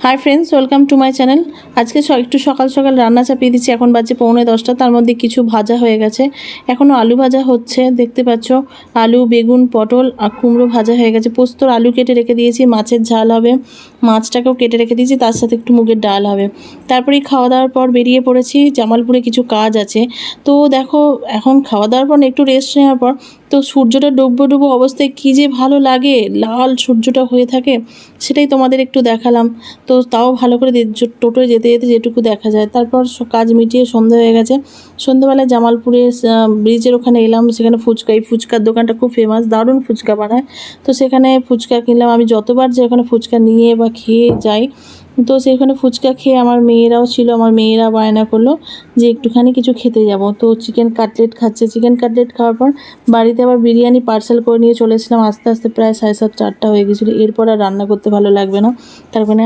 Hi friends, welcome to my channel. আজকে একটু সকাল সকাল রান্না চাপিয়ে দিচ্ছি। এখন বাজে 9:45। তার মধ্যে কিছু ভাজা হয়ে গেছে, এখনও আলু ভাজা হচ্ছে। দেখতে পাচ্ছ আলু, বেগুন, পটল আর কুমড়ো ভাজা হয়ে গেছে। পোস্তর আলু কেটে রেখে দিয়েছি, মাছের ঝাল হবে, মাছটাকেও কেটে রেখে দিয়েছি, তার সাথে একটু মুগের ডাল হবে। তারপরেই খাওয়া দাওয়ার পর বেরিয়ে পড়েছি, জামালপুরে কিছু কাজ আছে। তো দেখো, এখন খাওয়া দাওয়ার পর একটু রেস্ট নেওয়ার পর তো সূর্যটা ডুবো ডুবো অবস্থায় কী যে ভালো লাগে, লাল সূর্যটা হয়ে থাকে, সেটাই তোমাদের একটু দেখালাম। তো তাও ভালো করে টোটোয় যেতে যেতে যেটুকু দেখা যায়। তারপর কাজ মিটিয়ে সন্ধ্যা হয়ে গেছে। সন্ধ্যাবেলায় জামালপুরে ব্রিজের ওখানে এলাম, সেখানে ফুচকা, এই ফুচকার দোকানটা খুব ফেমাস, দারুণ ফুচকা বানায়। তো সেখানে ফুচকা কিনলাম। আমি যতবার যে ওখানে ফুচকা নিয়ে বা খেয়ে যাই, তো সেখানে ফুচকা খেয়ে আমার মেয়েরাও ছিল, আমার মেয়েরা বায়না করলো যে একটুখানি কিছু খেতে যাব। তো চিকেন কাটলেট খাচ্ছে। চিকেন কাটলেট খাওয়ার পর বাড়িতে আবার বিরিয়ানি পার্সেল করে নিয়ে চলে এসেছিলাম। আস্তে আস্তে প্রায় 7:30 8টা হয়ে গেছিলো। এরপর আর রান্না করতে ভালো লাগবে না, তার মানে